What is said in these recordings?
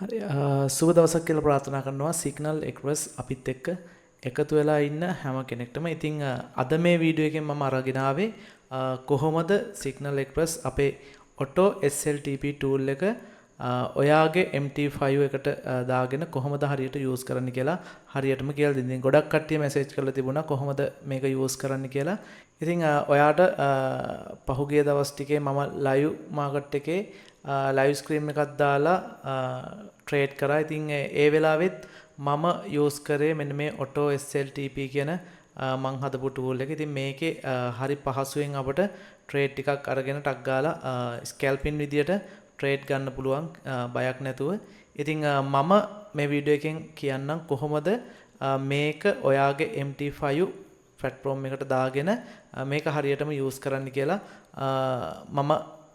හරි සුබ දවසක් කියලා ප්‍රාර්ථනා කරනවා සිග්නල් එක්ස්ප්‍රස් අපිත් එක්ක එකතු වෙලා ඉන්න හැම කෙනෙක්ටම. ඉතින් අද මේ වීඩියෝ එකෙන් මම අරගෙන ආවේ කොහොමද සිග්නල් එක්ස්ප්‍රස් අපේ ඔටෝ SLTP tool එක ඔයාගේ MT5 එකට දාගෙන කොහොමද හරියට යූස් කරන්න කියලා හරියටම කියලා දෙන්න. ගොඩක් කට්ටිය මැසේජ් කරලා තිබුණා කොහොමද මේක යූස් කරන්න කියලා. ඉතින් ඔයාට පහුගිය දවස් ටිකේ මම ලයිව් මාකට් එකේ ලයිව් ස්ක්‍රීන් එකක් දාලා ට්‍රේඩ් කරා. ඉතින් ඒ වෙලාවෙත් මම යූස් කරේ මෙන්න මේ ඔටෝ SLTP කියන මං හදපු ටූල් එක. ඉතින් මේකේ හරි පහසුවෙන් අපිට ට්‍රේඩ් ටිකක් අරගෙන ටක් ගාලා ස්කැල්පින් විදියට ට්‍රේඩ් ගන්න පුළුවන් බයක් නැතුව. ඉතින් මම මේ වීඩියෝ එකෙන් කියන්නම් කොහොමද මේක ඔයාගේ MT5 platform එකට දාගෙන මේක හරියටම යූස් කරන්න කියලා මම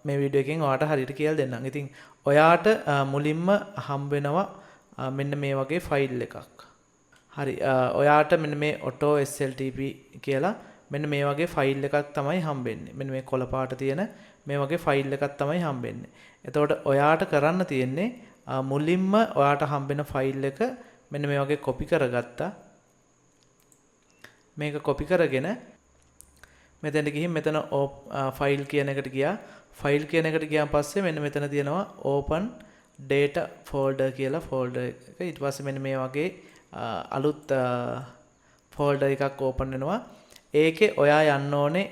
මේ වීඩියෝ එකෙන් ඔයාට හරියට කියලා දෙන්නම්. ඉතින් ඔයාට මුලින්ම හම්බ වෙනවා මෙන්න මේ වගේ ෆයිල් එකක්. හරි ඔයාට මෙන්න මේ Auto SLTP කියලා මෙන්න මේ වගේ ෆයිල් එකක් තමයි හම්බෙන්නේ. මෙන්න මේ කොළ පාට තියෙන මේ වගේ ෆයිල් එකක් තමයි හම්බෙන්නේ. එතකොට ඔයාට කරන්න තියෙන්නේ මුලින්ම ඔයාට හම්බෙන ෆයිල් එක මෙන්න මේ වගේ කොපි කරගත්තා. මේක කොපි කරගෙන මෙතනට ගිහින් මෙතන ෆයිල් කියන එකට ගියා. ෆයිල් කියන එකට ගියාන් පස්සේ මෙන්න මෙතන තියෙනවා open data folder කියලා folder එක. ඊට පස්සේ මෙන්න මේ වගේ අලුත් folder එකක් open වෙනවා. ඒකේ ඔයා යන්න ඕනේ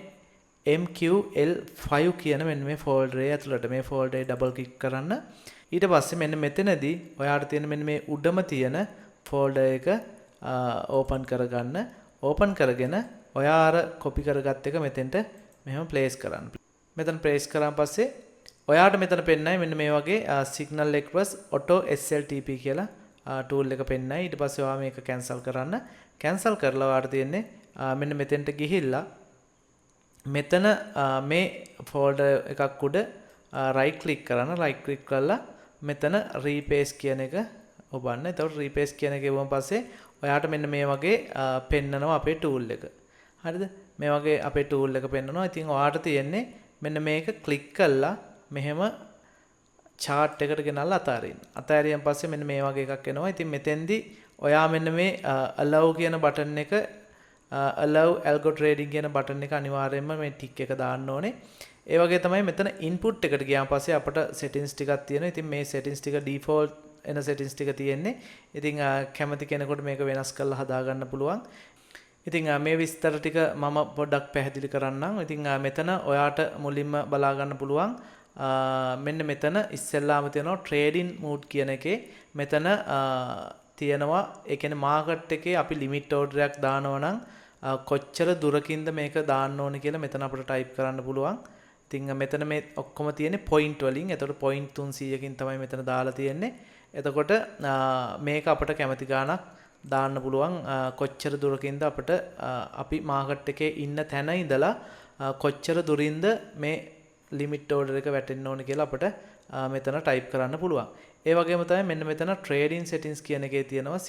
MQL5 කියන මෙන්න මේ folder එක ඇතුළට. මේ folder එක double click කරන්න. ඊට පස්සේ මෙන්න මෙතනදී ඔයාට තියෙන මෙන්න මේ උඩම තියෙන folder එක open කරගන්න. open කරගෙන ඔයා අර copy කරගත් එක මෙතෙන්ට මෙහෙම place කරන්න. මෙතන ප්‍රේස් කරාන් පස්සේ ඔයාට මෙතන පෙන්නයි මෙන්න මේ වගේ Signal Express Auto SLTP කියලා tool එක පෙන්නයි. ඊට පස්සේ ඔයා මේක cancel කරන්න. cancel කරලා ඔයාට තියෙන්නේ මෙන්න මෙතෙන්ට ගිහිල්ලා මෙතන මේ folder එකක් උඩ right click කරන්න. right click කරලා මෙතන repaste කියන එක ඔබන්න. එතකොට repaste කියන එක ගිහුවම පස්සේ ඔයාට මෙන්න මේ වගේ පෙන්නනවා අපේ tool එක. හරිද? මේ වගේ අපේ tool එක පෙන්නනවා. ඉතින් ඔයාට තියෙන්නේ මෙන්න මේක ක්ලික් කළා මෙහෙම chart එකට ගෙනල්ලා අතාරින්න. අතාරියන් පස්සේ මෙන්න මේ වගේ එකක් එනවා. ඉතින් මෙතෙන්දී ඔයා මෙන්න මේ allow කියන බටන් එක allow algo trading කියන බටන් එක අනිවාර්යයෙන්ම මේ ටික් එක දාන්න ඕනේ. ඒ වගේ තමයි මෙතන input එකට ගියාන් පස්සේ අපට settings ටිකක් තියෙනවා. ඉතින් මේ settings ටික default එන settings ටික තියෙන්නේ. ඉතින් කැමති කෙනෙකුට මේක වෙනස් කරලා හදා ගන්න පුළුවන්. ඉතින් මේ විස්තර ටික මම පොඩ්ඩක් පැහැදිලි කරන්නම්. ඉතින් මෙතන ඔයාට මුලින්ම බලා ගන්න පුළුවන් මෙන්න මෙතන ඉස්සෙල්ලාම තියෙනවා trading mode කියන එකේ මෙතන තියෙනවා ඒ කියන්නේ මාකට් එකේ අපි limit order එකක් දානවා නම් කොච්චර දුරකින්ද මේක දාන්න ඕනේ කියලා මෙතන අපිට type කරන්න පුළුවන්. ඉතින් මෙතන මේ ඔක්කොම තියෙන්නේ point වලින්. එතකොට point 300කින් තමයි මෙතන දාලා තියෙන්නේ. එතකොට මේක අපිට කැමති ගාණක් දාන්න පුළුවන් කොච්චර දුරකින්ද අපිට අපි මාකට් එකේ ඉන්න තැන ඉඳලා කොච්චර දුරින්ද මේ ලිමිට් ඕඩර් එක වැටෙන්න ඕන කියලා අපිට මෙතන ටයිප් කරන්න පුළුවන්. ඒ වගේම තමයි මෙන්න මෙතන trading settings කියන එකේ තියෙනවා.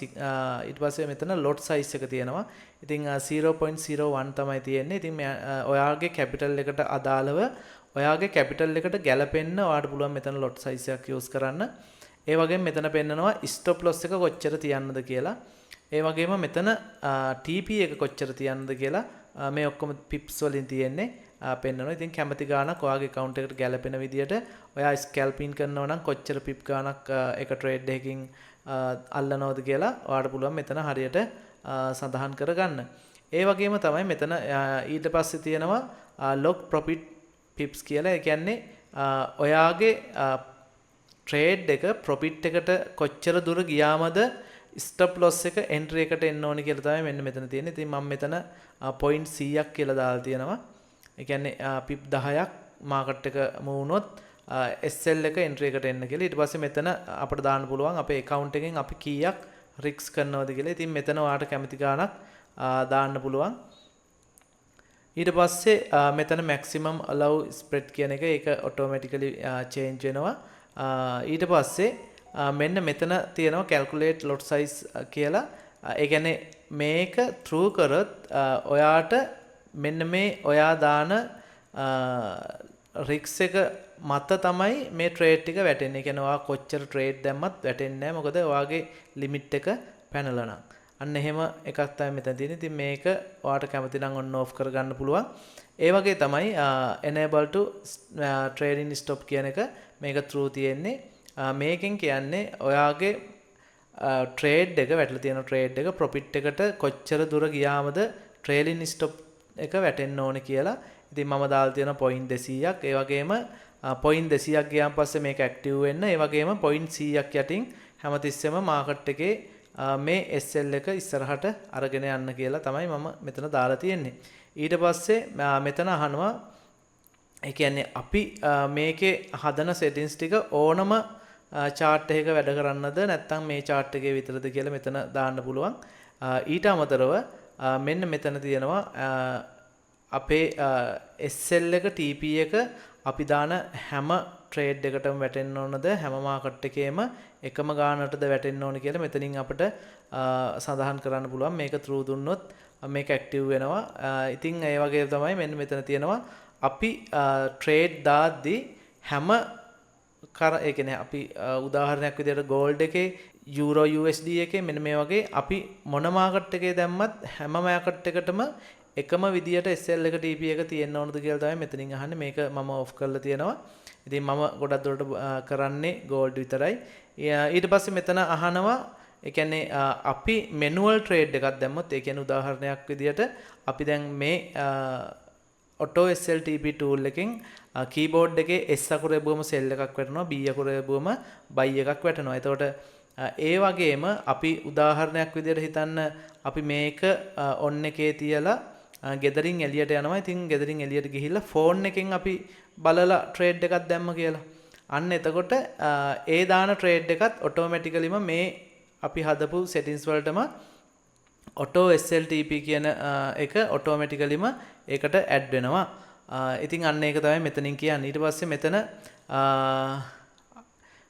ඊට පස්සේ මෙතන lot size එක තියෙනවා. ඉතින් 0.01 තමයි තියෙන්නේ. ඉතින් ඔයාගේ capital එකට අදාළව ඔයාගේ capital එකට ගැලපෙන්න ඔයාට පුළුවන් මෙතන lot size එකක් use කරන්න. ඒ වගේම මෙතන පෙන්නනවා stop loss එක කොච්චර තියන්නද කියලා. ඒ වගේම මෙතන TP එක කොච්චර තියන්නද කියලා මේ ඔක්කොම pips වලින් තියෙන්නේ පෙන්නනවා. ඉතින් කැමති ගාණක් ඔයාගේ account එකට ගැලපෙන විදියට ඔයා scalping කරනවා නම් කොච්චර pip ගාණක් එක trade එකකින් අල්ලනවද කියලා ඔයාට පුළුවන් මෙතන හරියට සඳහන් කරගන්න. ඒ වගේම තමයි මෙතන ඊට පස්සේ තියෙනවා log profit pips කියලා. ඒ කියන්නේ ඔයාගේ trade එක profit එකට කොච්චර දුර ගියාමද stop loss එක entry එකට එන්න ඕනේ කියලා තමයි මෙන්න මෙතන තියෙන්නේ. ඉතින් මම මෙතන point 100ක් කියලා දාලා තියෙනවා. ඒ කියන්නේ pip 10ක් market එක move වුණොත් SL එක entry එකට එන්න කියලා. ඊට පස්සේ මෙතන අපිට දාන්න පුළුවන් අපේ account එකෙන් අපි කීයක් risk කරනවද කියලා. ඉතින් මෙතන ඔයාට කැමති ගාණක් දාන්න පුළුවන්. ඊට පස්සේ මෙතන maximum allow spread කියන එක ඒක automatically change වෙනවා. ඊට පස්සේ මෙන්න මෙතන තියෙනවා calculate lot size කියලා. ඒ කියන්නේ මේක through කරොත් ඔයාට මෙන්න මේ ඔයා දාන risk එක මත තමයි මේ ට්‍රේඩ් ටික වැටෙන්නේ. ඒ කියන්නේ ඔයා කොච්චර ට්‍රේඩ් දැම්මත් වැටෙන්නේ නැහැ. මොකද ඔයාගේ ලිමිට් එක පැනලා නම්. අන්න එහෙම එකක් තමයි මෙතන තියෙන්නේ. ඉතින් මේක ඔයාට කැමති නම් ඔන්න ඔෆ් කරගන්න පුළුවන්. ඒ වගේ තමයි enable to trading stop කියන එක මේක true තියෙන්නේ. මේකෙන් කියන්නේ ඔයාගේ ට්‍රේඩ් එක වැටලා තියෙන ට්‍රේඩ් එක ප්‍රොෆිට් එකට කොච්චර දුර ගියාමද ට්‍රේලින් ස්ටොප් එක වැටෙන්න ඕනේ කියලා. ඉතින් මම දාලා තියෙන පොයින්ට් 200ක්. ඒ වගේම පොයින්ට් 200ක් ගියාන් පස්සේ මේක ඇක්ටිව් වෙන්න. ඒ වගේම පොයින්ට් 100ක් යටින් හැමතිස්සෙම මාකට් එකේ මේ SL එක ඉස්සරහට අරගෙන යන්න කියලා තමයි මම මෙතන දාලා තියෙන්නේ. ඊට පස්සේ මෙතන අහනවා ඒ කියන්නේ අපි මේකේ හදන settings ටික ඕනම chart එකක වැඩ කරන්නද නැත්නම් මේ chart එකේ විතරද කියලා මෙතන දාන්න පුළුවන්. ඊට අමතරව මෙන්න මෙතන තියෙනවා අපේ SL එක TP එක අපි දාන හැම ට්‍රේඩ් එකටම වැටෙන්න ඕනද හැම මාකට් එකේම එකම ගානටද වැටෙන්න ඕන කියලා මෙතනින් අපිට සඳහන් කරන්න පුළුවන්. මේක true දුන්නොත් මේක ඇක්ටිව් වෙනවා. ඉතින් ඒ වගේ තමයි මෙන්න මෙතන තියෙනවා අපි ට්‍රේඩ් දාද්දී හැම ඒ කියන්නේ අපි උදාහරණයක් විදිහට gold එකේ euro USD එකේ මෙන්න මේ වගේ අපි මොන මාකට් එකේ දැම්මත් හැම මාකට් එකටම එකම විදියට SL එක TP එක තියෙන්න ඕනද කියලා තමයි මෙතනින් අහන්නේ. මේක මම ඔෆ් කරලා තියෙනවා. ඉතින් මම ගොඩක් දුරට කරන්නේ gold විතරයි. ඊට පස්සේ මෙතන අහනවා ඒ කියන්නේ අපි manual trade එකක් දැම්මොත් ඒ කියන්නේ උදාහරණයක් විදියට අපි දැන් මේ auto SLTP tool එකෙන් keyboard එකේ S අකුර එබුවම sell එකක් වැටෙනවා, B අකුර එබුවම buy එකක් වැටෙනවා. එතකොට ඒ වගේම අපි උදාහරණයක් විදියට හිතන්න අපි මේක on එකේ තියලා ගෙදරින් එළියට යනවා. ඉතින් ගෙදරින් එළියට ගිහිල්ලා phone එකෙන් අපි බලලා trade එකක් දැම්ම කියලා. අන්න එතකොට ඒ දාන trade එකත් automaticallyම මේ අපි හදපු settings වලටම auto SLTP කියන එක automaticallyම ඒකට add වෙනවා. ඉතින් අන්න ඒක තමයි මෙතනින් කියන්නේ. ඊට පස්සේ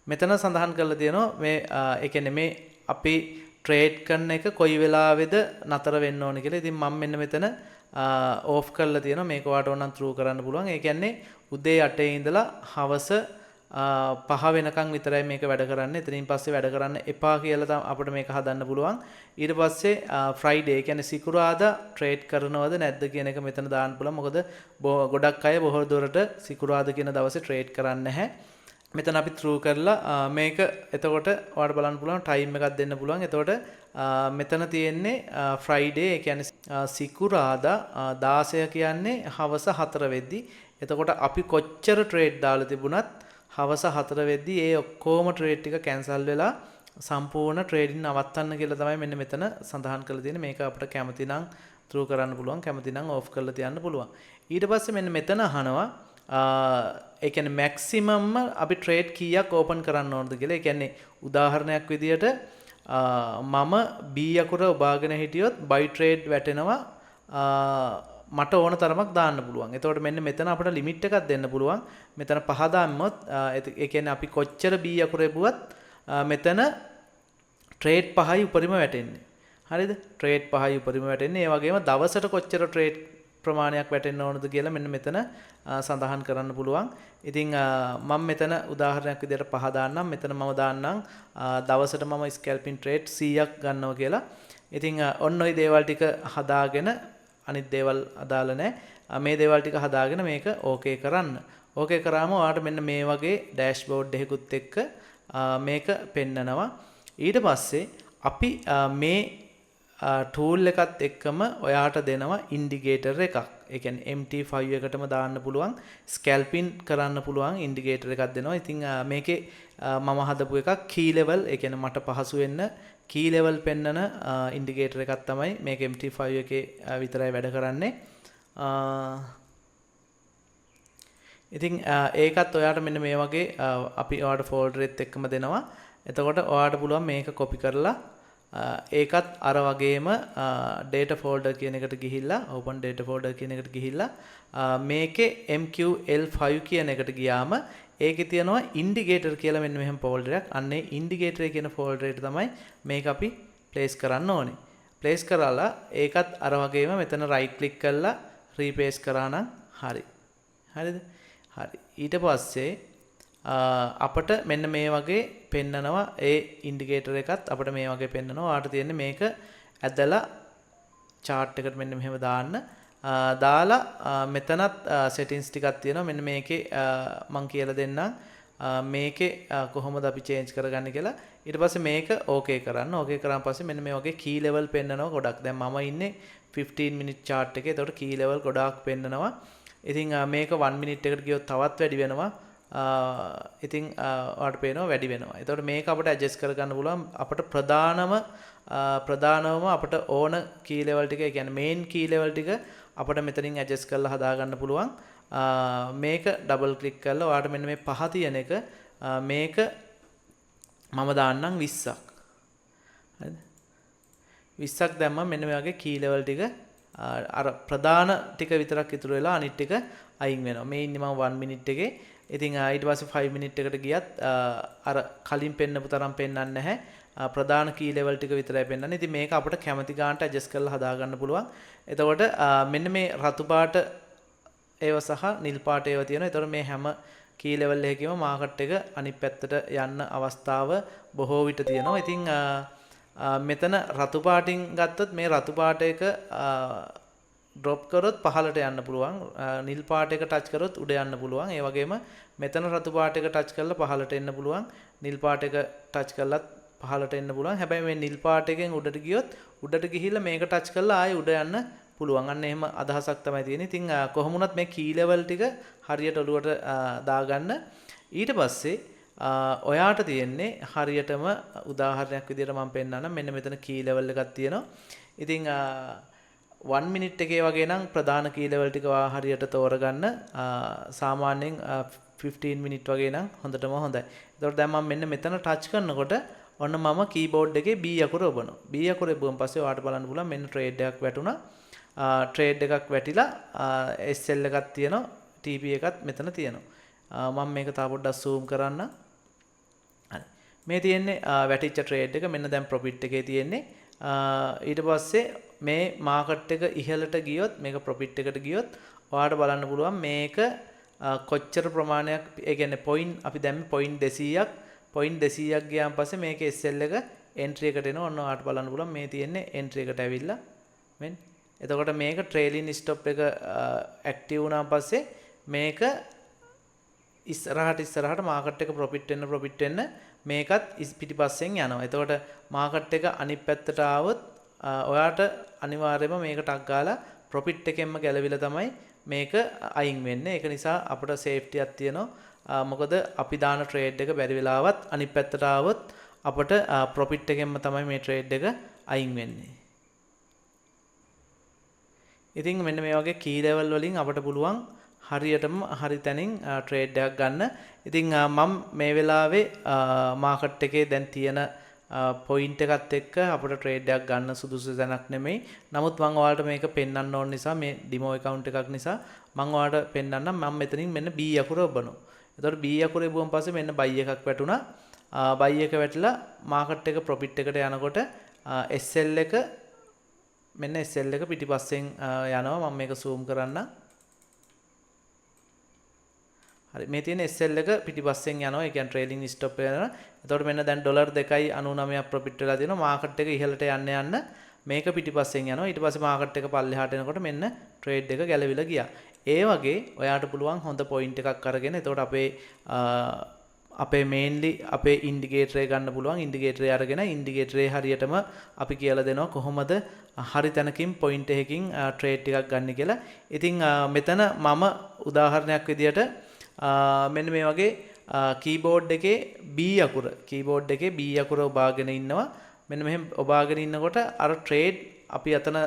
මෙතන සඳහන් කරලා තියෙනවා මේ ඒ කියන්නේ මේ අපි ට්‍රේඩ් කරන එක කොයි වෙලාවෙද නතර වෙන්න ඕනේ කියලා. ඉතින් මම මෙන්න මෙතන ඕෆ් කරලා තියෙනවා. මේක ඔයාලට ඕනනම් true කරන්න පුළුවන්. ඒ කියන්නේ උදේ 8 ඉඳලා හවස 5 වෙනකන් විතරයි මේක වැඩ කරන්නේ. එතනින් පස්සේ වැඩ කරන්න එපා කියලා අපිට මේක හදන්න පුළුවන්. ඊට පස්සේ ෆ්‍රයිඩේ ඒ කියන්නේ සිකුරාදා ට්‍රේඩ් කරනවද නැද්ද කියන එක මෙතන දාන්න පුළුවන්. මොකද ගොඩක් අය බොහෝ දුරට සිකුරාදා කියන දවසේ ට්‍රේඩ් කරන්නේ නැහැ. මෙතන අපි true කරලා මේක එතකොට ඔයාලට බලන්න පුළුවන් ටයිම් එකක් දෙන්න පුළුවන්. එතකොට මෙතන තියෙන්නේ ෆ්‍රයිඩේ ඒ කියන්නේ සිකුරාදා 16 කියන්නේ හවස 4 වෙද්දි. එතකොට අපි කොච්චර ට්‍රේඩ් දාලා තිබුණත් හවස 4 වෙද්දි ඒ ඔක්කොම ට්‍රේඩ් ටික කැන්සල් වෙලා සම්පූර්ණ ට්‍රේඩින් නවත්තන්න කියලා තමයි මෙන්න මෙතන සඳහන් කරලා තියෙන්නේ. මේක අපිට කැමති නම් true කරන්න පුළුවන්, කැමති නම් off කරලා තියන්න පුළුවන්. ඊට පස්සේ මෙන්න මෙතන අහනවා ඒ කියන්නේ මැක්සිමම්ම අපි ට්‍රේඩ් කීයක් ඕපන් කරන්න ඕනද කියලා. ඒ කියන්නේ උදාහරණයක් විදියට මම B අකුර ඔබාගෙන හිටියොත් buy trade වැටෙනවා මට ඕන තරමක් දාන්න පුළුවන්. එතකොට මෙන්න මෙතන අපිට ලිමිට් එකක් දෙන්න පුළුවන්. මෙතන 5 දාන්නොත් ඒ කියන්නේ අපි කොච්චර B අකුර එබුවත් මෙතන ට්‍රේඩ් 5යි උඩරිම වැටෙන්නේ. හරිද? ට්‍රේඩ් 5යි උඩරිම වැටෙන්නේ. ඒ වගේම දවසට කොච්චර ට්‍රේඩ් ප්‍රමාණයක් වැටෙන්න ඕනද කියලා මෙන්න මෙතන සඳහන් කරන්න පුළුවන්. ඉතින් මම මෙතන උදාහරණයක් විදිහට 5 දාන්නම්. මෙතන මම දාන්නම් දවසට මම ස්කැල්පින් ට්‍රේඩ් 100ක් ගන්නවා කියලා. ඉතින් ඔන්න ඔය දේවල් ටික හදාගෙන අනිත් දේවල් අදාළ නැහැ. මේ දේවල් ටික හදාගෙන මේක ඕකේ කරන්න. ඕකේ කරාම ඔයාලට මෙන්න මේ වගේ ඩෑෂ්බෝඩ් එකකුත් එක්ක මේක පෙන්නනවා. ඊට පස්සේ අපි මේ ටූල් එකත් එක්කම ඔයාට දෙනවා ඉන්ඩිකේටර් එකක්. ඒ කියන්නේ MT5 එකටම දාන්න පුළුවන්, ස්කැල්පින් කරන්න පුළුවන් ඉන්ඩිකේටර් එකක් දෙනවා. ඉතින් මේකේ මම හදපු එකක් key level, ඒ කියන්නේ මට පහසු වෙන්න key level පෙන්නන ඉන්ඩිකේටර් එකක් තමයි මේක MT5 එකේ විතරයි වැඩ කරන්නේ. ඉතින් ඒකත් ඔයාට මෙන්න මේ වගේ අපි ඔයාට ෆෝල්ඩර් එකත් එක්කම දෙනවා. එතකොට ඔයාට පුළුවන් මේක කොපි කරලා ඒකත් අර වගේම data folder කියන එකට ගිහිල්ලා open data folder කියන එකට ගිහිල්ලා මේකේ MQL5 කියන එකට ගියාම ඒකේ තියෙනවා indicator කියලා මෙන්න මෙහෙම folder එකක්. අන්නේ indicator කියන folder එකට තමයි මේක අපි place කරන්න ඕනේ. place කරලා ඒකත් අර වගේම මෙතන right click කරලා replace කරා නම් හරි. හරිද? හරි. ඊට පස්සේ අපට මෙන්න මේ වගේ පෙන්නනවා ඒ ඉන්ඩිකේටර් එකත් අපට මේ වගේ පෙන්නනවා. ඔයාලට තියෙන්නේ මේක ඇදලා chart එකට මෙන්න මෙහෙම දාන්න. දාලා මෙතනත් settings ටිකක් තියෙනවා. මෙන්න මේකේ මම කියලා දෙන්නම්. මේකේ කොහොමද අපි change කරගන්නේ කියලා. ඊට පස්සේ මේක okay කරන්න. okay කරාන් පස්සේ මෙන්න මේ වගේ key level පෙන්නනවා ගොඩක්. දැන් මම ඉන්නේ 15 minute chart එකේ. ඒතකොට key level ගොඩාක් පෙන්නනවා. ඉතින් මේක 1 minute එකට ගියොත් තවත් වැඩි වෙනවා. ඉතින් ඔයාලට පේනවා වැඩි වෙනවා. ඒතකොට මේක අපිට adjust කරගන්න පුළුවන්. අපිට ප්‍රධානවම අපිට ඕන key level ටික, ඒ කියන්නේ main key level ටික අපිට මෙතනින් adjust කරලා හදාගන්න පුළුවන්. මේක double click කරලා ඔයාලට මෙන්න මේ පහ තියෙන එක මේක මම දාන්නම් 20ක්. හරිද? 20ක් දැම්මම මෙන්න මේ වගේ key level ටික අර ප්‍රධාන ටික විතරක් ඉතුරු වෙලා අනිත් ටික අයින් වෙනවා. මේ ඉන්නේ මම 1 minute එකේ. ඉතින් ඊට පස්සේ 5 minute එකට ගියත් අර කලින් පෙන්නපු තරම් පෙන්වන්නේ නැහැ. ප්‍රධාන key level ටික විතරයි පෙන්වන්නේ. ඉතින් මේක අපිට කැමති ගානට adjust කරලා හදා ගන්න පුළුවන්. එතකොට මෙන්න මේ රතු පාට ඒව සහ නිල් පාට ඒව තියෙනවා. එතකොට මේ හැම key level එකකම market එක අනිත් පැත්තට යන්න අවස්ථාව බොහෝ විට තියෙනවා. ඉතින් මෙතන රතු පාටින් ගත්තොත් මේ රතු පාට එක drop කරොත් පහළට යන්න පුළුවන්. නිල් පාට එක touch කරොත් උඩ යන්න පුළුවන්. ඒ වගේම මෙතන රතු පාට එක touch කරලා පහළට එන්න පුළුවන්. නිල් පාට එක touch කරලත් පහළට එන්න පුළුවන්. හැබැයි මේ නිල් පාට එකෙන් උඩට ගියොත් උඩට ගිහිල්ලා මේක touch කරලා ආයෙ උඩ යන්න පුළුවන්. අන්න එහෙම අදහසක් තමයි තියෙන්නේ. ඉතින් කොහොම වුණත් මේ key level ටික හරියට ඔලුවට දාගන්න. ඊට පස්සේ ඔයාට තියෙන්නේ හරියටම උදාහරණයක් විදිහට මම පෙන්නන්නම්. මෙන්න මෙතන key level එකක් තියෙනවා. ඉතින් 1 minute එකේ වගේ නම් ප්‍රධාන key level ටික හරියට තෝරගන්න. සාමාන්‍යයෙන් 15 minute වගේ නම් හොඳටම හොඳයි. ඒතකොට දැන් මම මෙන්න මෙතන touch කරනකොට ඔන්න මම keyboard එකේ B අකුර ඔබනවා. B අකුර ඔබුවන් පස්සේ ඔයාලට බලන්න පුළුවන් මෙන්න trade එකක් වැටුණා. trade එකක් වැටිලා SL එකක් තියෙනවා. TP එකත් මෙතන තියෙනවා. මම මේක තව පොඩ්ඩක් zoom කරන්න. හරි. මේ තියෙන්නේ වැටිච්ච trade එක. මෙන්න දැන් profit එකේ තියෙන්නේ. ඊට පස්සේ මේ market එක ඉහළට ගියොත් මේක profit එකට ගියොත් ඔයාලට බලන්න පුළුවන් මේක කොච්චර ප්‍රමාණයක්, ඒ කියන්නේ point අපි දැම්මේ point 200ක්. point 200ක් ගියාන් පස්සේ මේක SL එක entry එකට එනවා. ඔන්න ඔයාලට බලන්න පුළුවන් මේ තියෙන්නේ entry එකට ඇවිල්ලා මෙන්න. එතකොට මේක trailing stop එක active වුණාන් පස්සේ මේක ඉස්සරහට market එක profit වෙන්න මේකත් පිටිපස්සෙන් යනවා. එතකොට market එක අනිත් පැත්තට ආවොත් ඔයාට අනිවාර්යයෙන්ම මේක ටක් ගාලා profit එකෙන්ම ගැලවිලා තමයි මේක අයින් වෙන්නේ. ඒක නිසා අපිට safety එකක් තියෙනවා. මොකද අපි දාන trade එක බැරි වෙලාවත් අනිත් පැත්තට ආවොත් අපිට profit එකෙන්ම තමයි මේ trade එක අයින් වෙන්නේ. ඉතින් මෙන්න මේ වගේ key level වලින් අපිට පුළුවන් හරියටම හරි තැනින් trade එකක් ගන්න. ඉතින් මම මේ වෙලාවේ market එකේ දැන් තියෙන point එකත් එක්ක අපිට trade එකක් ගන්න සුදුසු තැනක් නෙමෙයි. නමුත් මම ඔයාලට මේක පෙන්වන්න ඕන නිසා මේ demo account එකක් නිසා මම ඔයාලට පෙන්වන්නම්. මම මෙතනින් මෙන්න B අකුර ඔබනවා. එතකොට B අකුරේ බුවන් පස්සේ මෙන්න buy එකක් වැටුණා. buy එක වැටිලා market එක profit එකට යනකොට SL එක මෙන්න SL එක පිටිපස්සෙන් යනවා. මම මේක zoom කරන්න. හරි, මේ තියෙන SL එක පිටිපස්සෙන් යනවා. ඒ කියන්නේ trailing stop එක යනවා. එතකොට මෙන්න දැන් $2.99ක් profit වෙලා තියෙනවා. market එක ඉහළට යන්න මේක පිටිපස්සෙන් යනවා. ඊට පස්සේ market එක පල්ලෙහාට එනකොට මෙන්න trade එක ගැලවිලා ගියා. ඒ වගේ ඔයාට පුළුවන් හොඳ point එකක් අරගෙන එතකොට අපේ mainly අපේ indicator එක ගන්න පුළුවන්. indicator එක අරගෙන indicator එක හරියටම අපි කියලා දෙනවා කොහොමද හරි තැනකින් point එකකින් trade ටිකක් ගන්න කියලා. ඉතින් මෙතන මම උදාහරණයක් විදියට මෙන්න මේ වගේ keyboard එකේ B අකුර ඔබාගෙන ඉන්නවා. මෙන්න මෙහෙම ඔබාගෙන ඉන්නකොට අර trade අපි අතන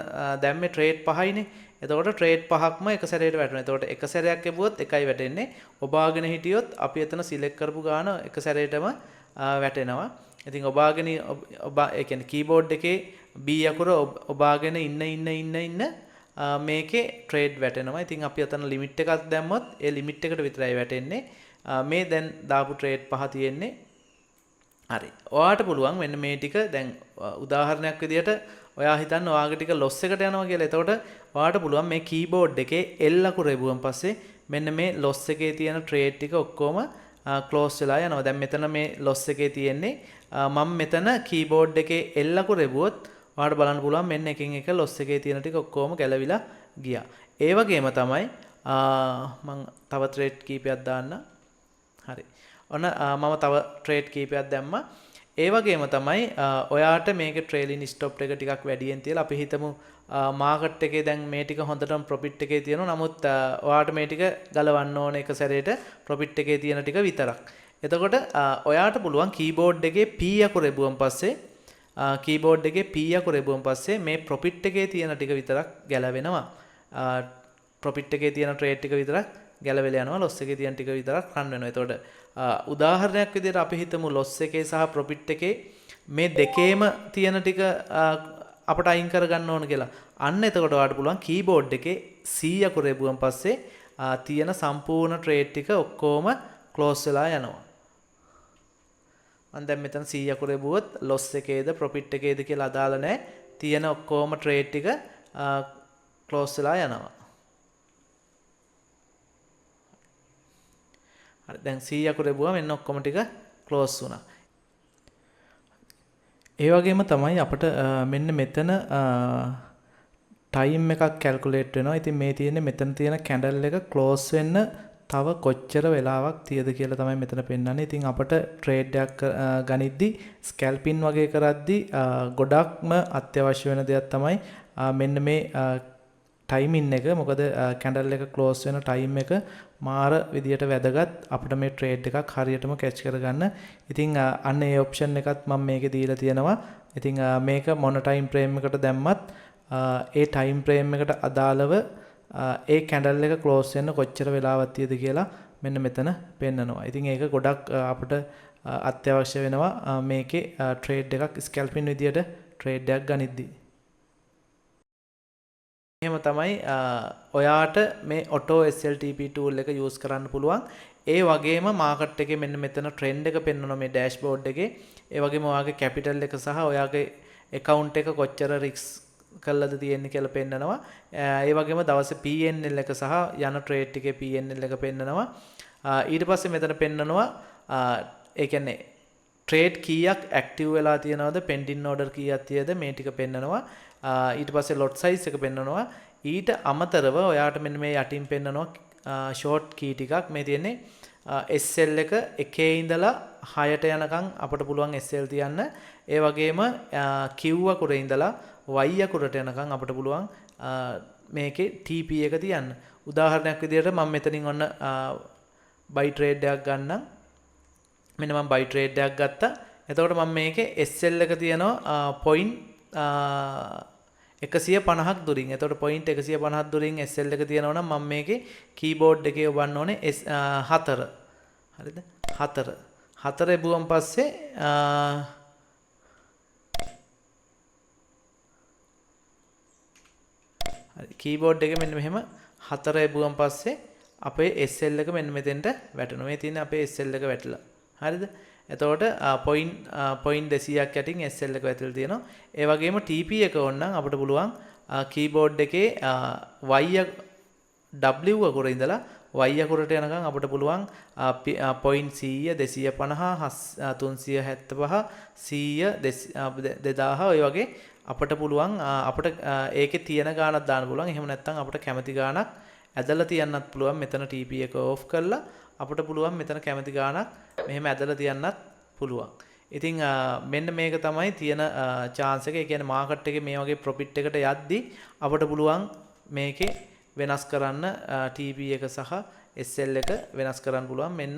දැම්මේ trade 5යිනේ. එතකොට trade 5ක්ම එක සැරේට වැටෙනවා. එතකොට එක සැරයක් ලැබුවොත් එකයි වැටෙන්නේ. ඔබාගෙන හිටියොත් අපි එතන select කරපු ගාන එක සැරේටම වැටෙනවා. ඉතින් ඒ කියන්නේ keyboard එකේ B අකුර ඔබාගෙන ඉන්න මේකේ trade වැටෙනවා. ඉතින් අපි අතන limit එකක් දැම්මොත් ඒ limit එකට විතරයි වැටෙන්නේ. මේ දැන් දාපු trade 5 තියෙන්නේ. හරි. ඔයාට පුළුවන් මෙන්න මේ ටික දැන් උදාහරණයක් විදියට ඔයා හිතන්න ඔයාගේ ටික loss එකට යනවා කියලා. එතකොට ඔයාට පුළුවන් මේ keyboard එකේ L අකුර එබුවන් පස්සේ මෙන්න මේ loss එකේ තියෙන trade ටික ඔක්කොම close වෙලා යනවා. දැන් මෙතන මේ loss එකේ තියෙන්නේ මම මෙතන keyboard එකේ L අකුර එබුවොත් ඔයාලට බලන්න පුළුවන් මෙන්න එකින් එක loss එකේ තියෙන ටික ඔක්කොම ගැලවිලා ගියා. ඒ වගේම තමයි මම තව trade කීපයක් දාන්න. හරි. ඔන්න මම තව trade කීපයක් දැම්මා. ඒ වගේම තමයි ඔයාට මේකේ trailing stop එක ටිකක් වැඩියෙන් තියලා අපි හිතමු මාකට් එකේ දැන් මේ ටික හොඳටම profit එකේ තියෙනවා. නමුත් ඔයාට මේ ටික ගලවන්න ඕන එක සැරේට profit එකේ තියෙන ටික විතරක්. එතකොට ඔයාට පුළුවන් keyboard එකේ P අකුර එබුවන් පස්සේ keyboard එකේ P අකුර එබුවන් පස්සේ මේ profit එකේ තියෙන ටික විතරක් ගැලවෙනවා. profit එකේ තියෙන trade ටික විතරක් ගැලවෙලා යනවා. loss එකේ තියෙන ටික විතරක් run වෙනවා. එතකොට උදාහරණයක් විදිහට අපි හිතමු loss එකේ සහ profit එකේ මේ දෙකේම තියෙන ටික අපට අයින් කරගන්න ඕන කියලා. අන්න එතකොට ඔයාලට පුළුවන් keyboard එකේ C අකුර එබුවන් පස්සේ තියෙන සම්පූර්ණ trade ටික ඔක්කොම close වෙලා යනවා. මම දැන් මෙතන C අකුර එබුවොත් loss එකේද profit එකේද කියලා අදාළ නැහැ. තියෙන ඔක්කොම trade ටික close වෙලා යනවා. හරි දැන් C අකුර එබුවා මෙන්න ඔක්කොම ටික close වුණා. ඒ වගේම තමයි අපිට මෙන්න මෙතන time එකක් calculate වෙනවා. ඉතින් මේ තියෙන්නේ මෙතන තියෙන candle එක close වෙන්න තව කොච්චර වෙලාවක් තියද කියලා තමයි මෙතන පෙන්වන්නේ. ඉතින් අපිට trade එකක් ගනිද්දි scalping වගේ කරද්දි ගොඩක්ම අත්‍යවශ්‍ය වෙන දෙයක් තමයි මෙන්න මේ timing එක. මොකද candle එක close වෙන time එක මාර විදියට වැදගත් අපිට මේ trade එකක් හරියටම catch කරගන්න. ඉතින් අන්න ඒ option එකත් මම මේකේ දීලා තියෙනවා. ඉතින් මේක මොන time frame එකට දැම්මත් ඒ time frame එකට අදාළව ඒ candle එක close වෙන්න කොච්චර වෙලාවක් තියද කියලා මෙන්න මෙතන පෙන්නනවා. ඉතින් ඒක ගොඩක් අපිට අත්‍යවශ්‍ය වෙනවා මේකේ trade එකක් scalping විදියට trade එකක් ගනිද්දී. එහෙම තමයි ඔයාට මේ auto SLTP tool එක use කරන්න පුළුවන්. ඒ වගේම market එකේ මෙන්න මෙතන trend එක පෙන්වනවා මේ dashboard එකේ. ඒ වගේම ඔයාගේ capital එක සහ ඔයාගේ account එක කොච්චර risk කළාද තියෙන්නේ කියලා පෙන්නනවා. ඒ වගේම දවසේ PNL එක සහ යන trade එකේ PNL එක පෙන්නනවා. ඊට පස්සේ මෙතන පෙන්නනවා ඒ කියන්නේ trade කීයක් active වෙලා තියෙනවද pending order කීයක් තියද මේ ටික පෙන්නනවා. ඊට පස්සේ lot size එක පෙන්නනවා. ඊට අමතරව ඔයාට මෙන්න මේ යටින් පෙන්නනවා short key ටිකක් මේ තියෙන්නේ SL එක 1 ඉඳලා 6ට යනකම් අපිට පුළුවන් SL තියන්න. ඒ වගේම Q අකුරේ ඉඳලා Y අකුරට යනකම් අපිට පුළුවන් මේකේ TP එක තියන්න. උදාහරණයක් විදිහට මම මෙතනින් ඔන්න buy trade එකක් ගන්නම්. මෙන්න මම buy trade එකක් ගත්තා. එතකොට මම මේකේ SL එක තියනවා point 150ක් දුරින්. එතකොට point 150ක් දුරින් SL එක තියනවා නම් මම මේකේ keyboard එකේ ඔබන්න ඕනේ 4. හරිද? 4. 4 එබුවන් පස්සේ හරි keyboard එකේ මෙන්න මෙහෙම 4 එබුවන් පස්සේ අපේ SL එක මෙන්න මෙතෙන්ට වැටෙනවා. මේ තියෙන්නේ අපේ SL එක වැටිලා. හරිද? එතකොට point 200ක් යටින් SL එක වැටිලා තියෙනවා. ඒ වගේම TP එක ඕනනම් අපිට පුළුවන් keyboard එකේ W අකුර ඉඳලා Y අකුරට යනකම් අපිට පුළුවන් point 100 250 375 100 2000 ඔය වගේ අපිට පුළුවන් අපිට ඒකේ තියෙන ගාණක් දාන්න පුළුවන්. එහෙම නැත්නම් අපිට කැමති ගාණක් ඇදලා තියන්නත් පුළුවන්. මෙතන TP එක off කරලා අපිට පුළුවන් මෙතන කැමති ගාණක් මෙහෙම ඇදලා තියන්නත් පුළුවන්. ඉතින් මෙන්න මේක තමයි තියෙන chance එක. ඒ කියන්නේ market එකේ මේ වගේ profit එකට යද්දි අපිට පුළුවන් මේකේ වෙනස් කරන්න TP එක සහ SL එක වෙනස් කරන්න පුළුවන්. මෙන්න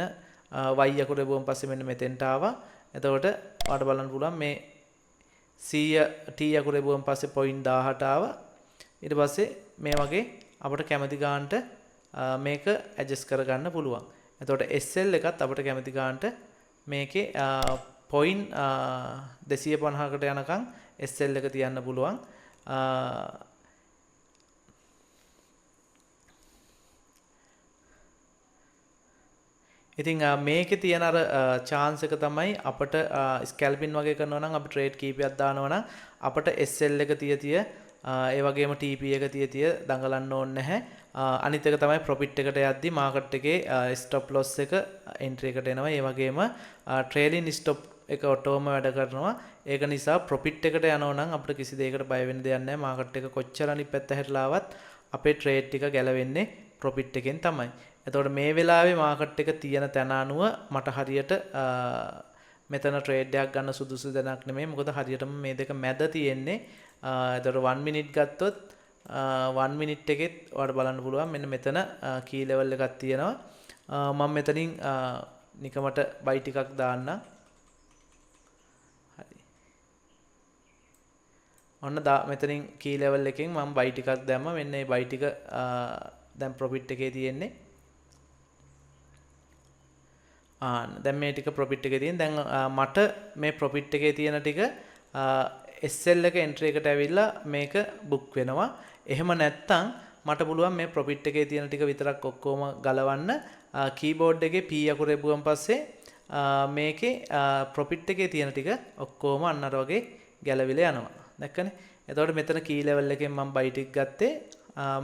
Y අකුර එබුවන් පස්සේ මෙන්න මෙතෙන්ට ආවා. එතකොට ඔයාලට බලන්න පුළුවන් මේ 100 T අකුර එබුවන් පස්සේ point 18 ආවා. ඊට පස්සේ මේ වගේ අපිට කැමති ගානට මේක adjust කරගන්න පුළුවන්. එතකොට SL එකත් අපිට කැමති ගානට මේකේ point 250කට යනකම් SL එක තියන්න පුළුවන්. ඉතින් මේකේ තියෙන අර chance එක තමයි අපිට scalping වගේ කරනවා නම් අපි trade කීපයක් දානවා නම් අපිට SL එක තිය ඒ වගේම TP එක තිය දඟලන්න ඕනේ නැහැ. අනිත් එක තමයි profit එකට යද්දි මාකට් එකේ stop loss එක entry එකට එනවා. ඒ වගේම trailing stop එක ඔටෝම වැඩ කරනවා. ඒක නිසා profit එකට යනවා නම් අපිට කිසි දෙයකට බය වෙන්න දෙයක් නැහැ. මාකට් එක කොච්චර අනිත් පැත්ත හැරිලා ආවත් අපේ trade ටික ගැලවෙන්නේ profit එකෙන් තමයි. එතකොට මේ වෙලාවේ මාකට් එක තියෙන තැන අනුව මට හරියට මෙතන trade එකක් ගන්න සුදුසු දැනක් නෙමෙයි. මොකද හරියටම මේ දෙක මැද තියෙන්නේ. එතකොට 1 minute ගත්තොත් 1 minute එකෙත් ඔයාලට බලන්න පුළුවන් මෙන්න මෙතන key level එකක් තියෙනවා. මම මෙතනින් නිකමට buy ටිකක් දාන්න. හරි. ඔන්න මෙතනින් key level එකෙන් මම buy ටිකක් දැම්මා. මෙන්න මේ buy ටික දැන් profit එකේ තියෙන්නේ. දැන් මේ ටික profit එකේ තියෙන. දැන් මට මේ profit එකේ තියෙන ටික SL එක entry එකට ඇවිල්ලා මේක book වෙනවා. එහෙම නැත්නම් මට පුළුවන් මේ profit එකේ තියෙන ටික විතරක් ඔක්කොම ගලවන්න keyboard එකේ P අකුර එබුවන් පස්සේ මේකේ profit එකේ තියෙන ටික ඔක්කොම අන්න අර වගේ ගැලවිලා යනවා. දැක්කනේ? එතකොට මෙතන key level එකෙන් මම buy ටික ගත්තේ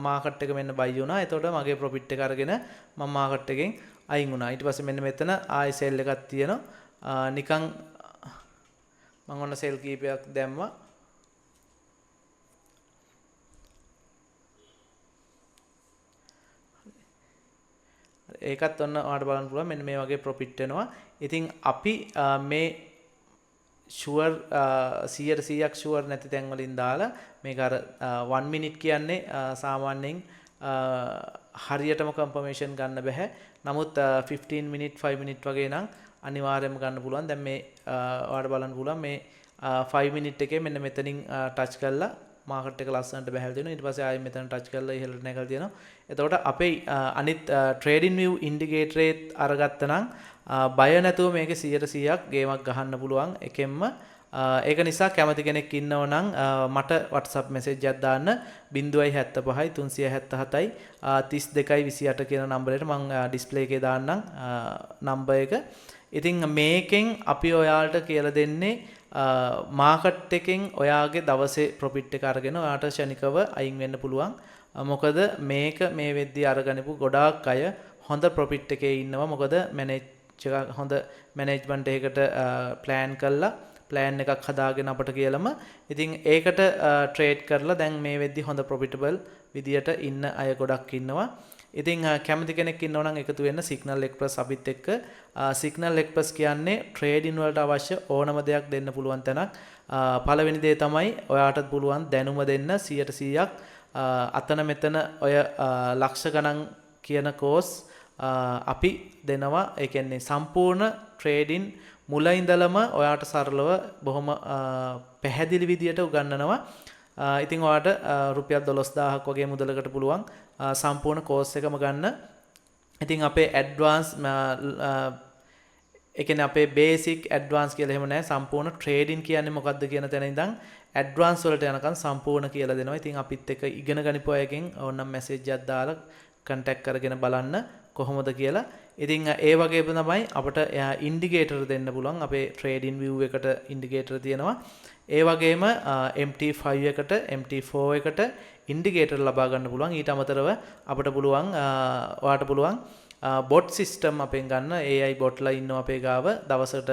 market එක මෙන්න buy වුණා. එතකොට මගේ profit එක අරගෙන මම market එකෙන් අයින් වුණා. ඊට පස්සේ මෙන්න මෙතන ආයි sell එකක් තියෙනවා. නිකන් මම ඔන්න sell කීපයක් දැම්මා. ඒකත් ඔන්න ඔයාලට බලන්න පුළුවන් මෙන්න මේ වගේ profit වෙනවා. ඉතින් අපි මේ sure 100% sure නැති තැන් වලින් දාලා මේක අර 1 minute කියන්නේ සාමාන්‍යයෙන් හරියටම confirmation ගන්න බෑ. නමුත් 15 minute 5 minute වගේ නම් අනිවාර්යයෙන්ම ගන්න පුළුවන්. දැන් මේ ඔයාලට බලන්න පුළුවන් මේ 5 minute එකේ මෙන්න මෙතනින් touch කරලා මාකට් එක ලස්සනට බහැලා දෙනවා. ඊට පස්සේ ආයෙත් මෙතන ටච් කරලා ඉහළට නැගලා දෙනවා. එතකොට අපේ අනිත් trading view indicator එකත් අරගත්ත නම් බය නැතුව මේක 100%ක් ගේමක් ගහන්න පුළුවන් එකෙන්ම. ඒක නිසා කැමති කෙනෙක් ඉන්නව නම් මට WhatsApp message එකක් දාන්න 075 377 32 28 කියන නම්බරයට මම display එකේ දාන්නම් නම්බර් එක. ඉතින් මේකෙන් අපි ඔයාලට කියලා දෙන්නේ මාකට් එකෙන් ඔයාගේ දවසේ ප්‍රොෆිට් එක අරගෙන ඔයාට ශනිකව අයින් වෙන්න පුළුවන්. මොකද මේක මේ වෙද්දී අරගනිපු ගොඩාක් අය හොඳ ප්‍රොෆිට් එකේ ඉන්නවා. මොකද හොඳ මැනේජ්මන්ට් එකකට ප්ලෑන් කරලා ප්ලෑන් එකක් හදාගෙන අපට කියලාම ඉතින් ඒකට ට්‍රේඩ් කරලා දැන් මේ වෙද්දී හොඳ ප්‍රොෆිටබල් විදියට ඉන්න අය ගොඩක් ඉන්නවා. ඉතින් කැමති කෙනෙක් ඉන්නව නම් එකතු වෙන්න Signal Express අපිත් එක්ක. Signal Express කියන්නේ ට්‍රේඩින් වලට අවශ්‍ය ඕනම දෙයක් දෙන්න පුළුවන් තැනක්. පළවෙනි දේ තමයි ඔයාටත් පුළුවන් දැනුම දෙන්න 100%ක් අතන මෙතන ඔය ලක්ෂ ගණන් කියන කෝස් අපි දෙනවා. ඒ කියන්නේ සම්පූර්ණ ට්‍රේඩින් මුල ඉඳලම ඔයාට සරලව බොහොම පැහැදිලි විදියට උගන්වනවා. ඉතින් ඔයාට රුපියල් 12000ක් වගේ මුදලකට පුළුවන් සම්පූර්ණ කෝස් එකම ගන්න. ඉතින් අපේ ඇඩ්වාන්ස් ඒ කියන්නේ අපේ බේසික් ඇඩ්වාන්ස් කියලා එහෙම නැහැ. සම්පූර්ණ ට්‍රේඩින් කියන්නේ මොකක්ද කියන තැන ඉඳන් ඇඩ්වාන්ස් වලට යනකම් සම්පූර්ණ කියලා දෙනවා. ඉතින් අපිත් එක්ක ඉගෙන ගනිපු අයගෙන් ඕනනම් මැසේජ් එකක් දාලා කන්ටැක්ට් කරගෙන බලන්න කොහොමද කියලා. ඉතින් ඒ වගේම තමයි අපිට ඉන්ඩිකේටර් දෙන්න පුළුවන්. අපේ ට්‍රේඩින් view එකට ඉන්ඩිකේටර් තියෙනවා. ඒ වගේම MT5 එකට MT4 එකට ඉන්ඩිකේටර් ලබා ගන්න පුළුවන්. ඊට අමතරව අපිට පුළුවන් ඔයාට පුළුවන් බොට් සිස්ටම් අපෙන් ගන්න. AI බොට්ලා ඉන්නවා අපේ ගාව. දවසට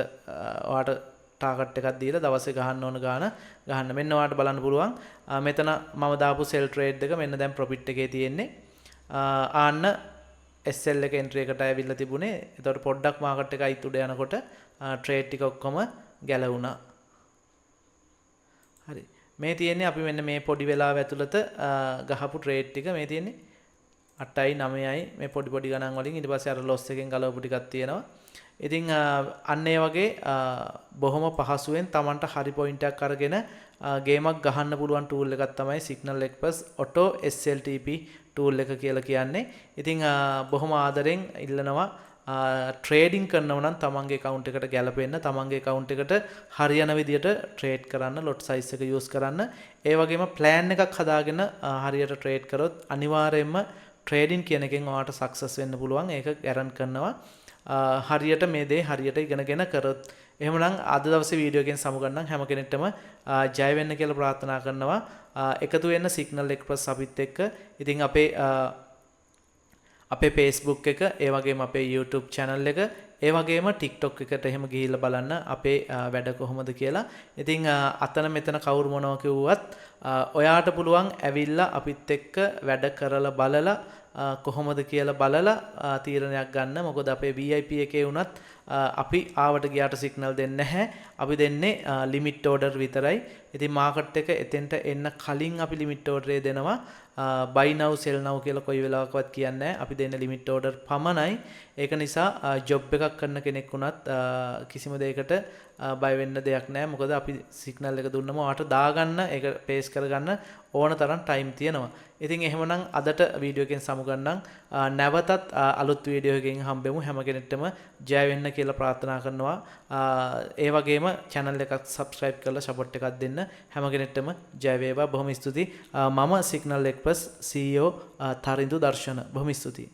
ඔයාට ටාගට් එකක් දීලා දවසේ ගහන්න ඕන ගාන ගහන්න. මෙන්න ඔයාට බලන්න පුළුවන්. මෙතන මම දාපු සෙල් ට්‍රේඩ් එක මෙන්න දැන් ප්‍රොෆිට් එකේ තියෙන්නේ. ආන්න SL එක එන්ට්‍රි එකට ඇවිල්ලා තිබුණේ. එතකොට පොඩ්ඩක් මාකට් එක අයිත් උඩ යනකොට ට්‍රේඩ් ටික ඔක්කොම ගැලවුණා. හරි. මේ තියෙන්නේ අපි මෙන්න මේ පොඩි වෙලාව ඇතුළත ගහපු ට්‍රේඩ් ටික මේ තියෙන්නේ 8යි 9යි මේ පොඩි ගණන් වලින් ඊට පස්සේ අර ලොස් එකෙන් ගලවපු ටිකක් තියෙනවා. ඉතින් අන්න ඒ වගේ බොහොම පහසුවෙන් Tamanට හරි පොයින්ට් එකක් අරගෙන ගේමක් ගහන්න පුළුවන් ටූල් එකක් තමයි Signal Express Auto SLTP tool එක කියලා කියන්නේ. ඉතින් බොහොම ආදරෙන් ඉල්ලනවා ට්‍රේඩින් කරනව නම් තමන්ගේ account එකට ගැලපෙන්න තමන්ගේ account එකට හරියන විදියට ට්‍රේඩ් කරන්න lot size එක use කරන්න. ඒ වගේම plan එකක් හදාගෙන හරියට ට්‍රේඩ් කරොත් අනිවාර්යයෙන්ම ට්‍රේඩින් කියන එකෙන් ඔයාට සක්සස් වෙන්න පුළුවන්. ඒක ගැරන්ට් කරනවා. හරියට මේ දේ හරියට ඉගෙනගෙන කරොත් එහෙමනම් අද දවසේ වීඩියෝ එකෙන් සමුගන්නම් හැම කෙනෙක්ටම ජය වෙන්න කියලා ප්‍රාර්ථනා කරනවා. එකතු වෙන්න සිග්නල් එක්ස්ප්‍රස් අපිත් එක්ක. ඉතින් අපේ Facebook එක, ඒ වගේම අපේ YouTube channel එක, ඒ වගේම TikTok එකට එහෙම ගිහිල්ලා බලන්න අපේ වැඩ කොහොමද කියලා. ඉතින් අතන මෙතන කවුරු මොනවා කිව්වත් ඔයාට පුළුවන් ඇවිල්ලා අපිත් එක්ක වැඩ කරලා බලලා කොහොමද කියලා බලලා තීරණයක් ගන්න. මොකද අපේ VIP එකේ වුණත් අපි ආවට ගියාට සිග්නල් දෙන්නේ නැහැ. අපි දෙන්නේ ලිමිට් ඕඩර් විතරයි. ඉතින් මාකට් එක එතෙන්ට එන්න කලින් අපි ලිමිට් ඕඩරේ දෙනවා. buy now sell now කියලා කොයි වෙලාවකවත් කියන්නේ නැහැ. අපි දෙන්නේ ලිමිට් ඕඩර් පමණයි. ඒක නිසා ජොබ් එකක් කරන කෙනෙක් වුණත් කිසිම දෙයකට බය වෙන්න දෙයක් නැහැ. මොකද අපි සිග්නල් එක දුන්නම ඔයාට දාගන්න ඒක පේස් කරගන්න ඕන තරම් ටයිම් තියෙනවා. ඉතින් එහෙමනම් අදට වීඩියෝ එකෙන් සමුගන්නම්. නැවතත් අලුත් වීඩියෝ එකකින් හම්බෙමු. හැම කෙනෙක්ටම ජය වෙන්න කියලා ප්‍රාර්ථනා කරනවා. ඒ වගේම channel එකක් subscribe කරලා support එකක් දෙන්න. හැම කෙනෙක්ටම ජය වේවා. බොහොම ස්තුතියි. මම Signal Express CEO තරිඳු දර්ශන. බොහොම ස්තුතියි.